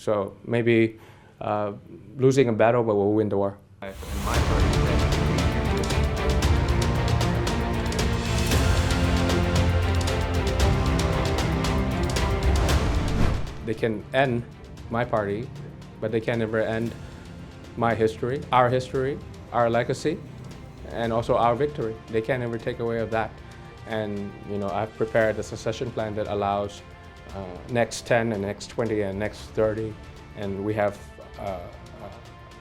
So maybe losing a battle, but we'll win the war. They can end my party, but they can never end my history, our legacy, and also our victory. They can never take away of that. And I've prepared a succession plan that allows next 10 and next 20 and next 30, and we have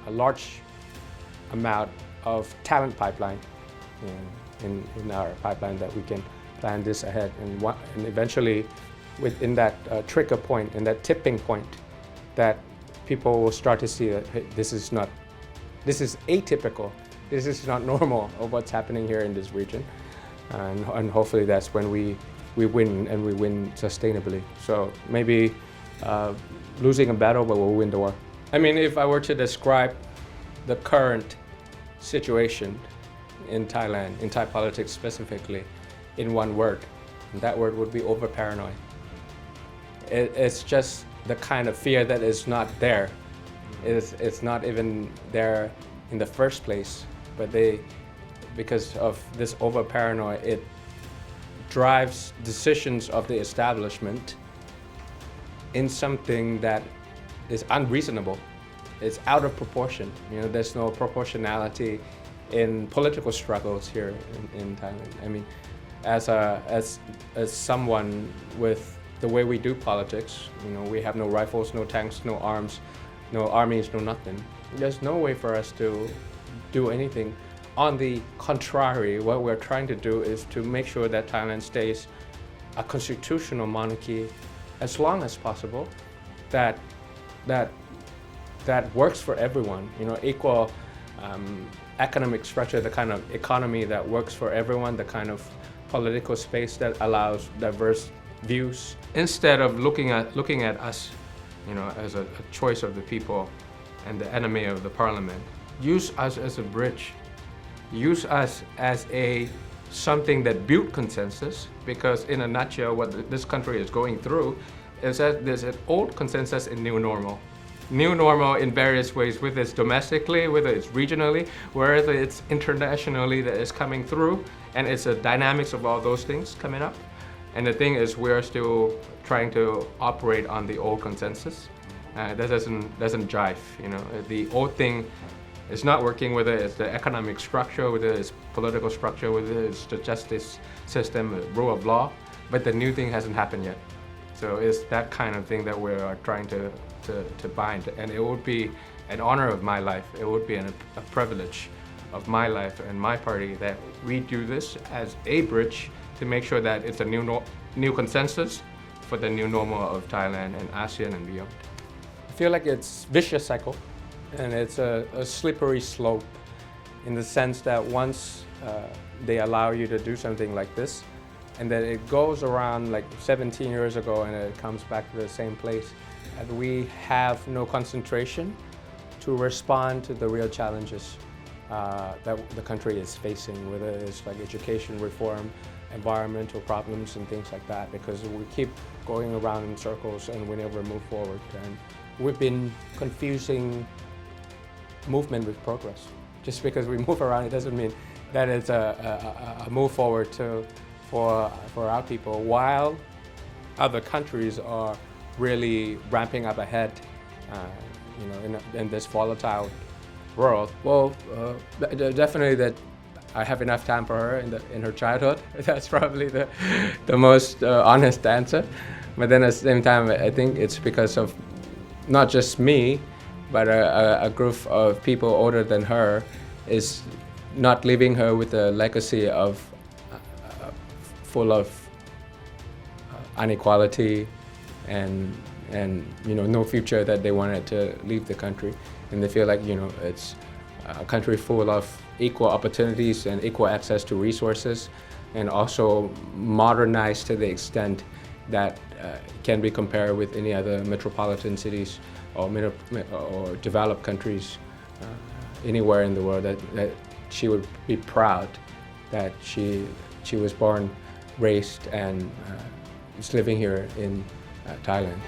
a large amount of talent pipeline in our pipeline that we can plan this ahead, and eventually within that trigger point, in that tipping point, that people will start to see that, hey, this is atypical, this is not normal of what's happening here in this region, and hopefully that's when we win, and we win sustainably. So maybe losing a battle, but we'll win the war. I mean, if I were to describe the current situation in Thailand, in Thai politics specifically, in one word, that word would be over-paranoid. It's just the kind of fear that is not there. It's not even there in the first place, but because of this over-paranoia, it drives decisions of the establishment in something that is unreasonable. It's out of proportion. There's no proportionality in political struggles here in Thailand. I mean, as someone with the way we do politics, we have no rifles, no tanks, no arms, no armies, no nothing. There's no way for us to do anything. On the contrary, what we're trying to do is to make sure that Thailand stays a constitutional monarchy as long as possible, that works for everyone. Equal economic structure, the kind of economy that works for everyone, the kind of political space that allows diverse views. Instead of looking at us, as a choice of the people and the enemy of the parliament, use us as a bridge. Use us as something that built consensus, because in a nutshell, what this country is going through is that there's an old consensus and new normal. New normal in various ways, whether it's domestically, whether it's regionally, whether it's internationally that is coming through, and it's the dynamics of all those things coming up. And the thing is, we're still trying to operate on the old consensus. That doesn't jive. The old thing is not working, whether it's the economic structure, whether it's political structure, whether it's the justice system, the rule of law, but the new thing hasn't happened yet. So it's that kind of thing that we are trying to bind, and it would be an honor of my life, it would be a privilege of my life and my party that we do this as a bridge to make sure that it's a new consensus for the new normal of Thailand and ASEAN and beyond. I feel like it's a vicious cycle, and it's a slippery slope in the sense that once they allow you to do something like this, and then it goes around like 17 years ago and it comes back to the same place, and we have no concentration to respond to the real challenges that the country is facing, whether it's like education reform, environmental problems and things like that, because we keep going around in circles and we never move forward. And we've been confusing movement with progress. Just because we move around, it doesn't mean that it's a move forward for our people, while other countries are really ramping up ahead in this volatile world. Well, definitely that I have enough time for her in her childhood. That's probably the most honest answer. But then at the same time, I think it's because of not just me, but a group of people older than her is not leaving her with a legacy of full of inequality and no future that they wanted to leave the country. And they feel like it's a country full of equal opportunities and equal access to resources, and also modernized to the extent that can be compared with any other metropolitan cities or developed countries anywhere in the world, that she would be proud that she was born, raised, and is living here in Thailand.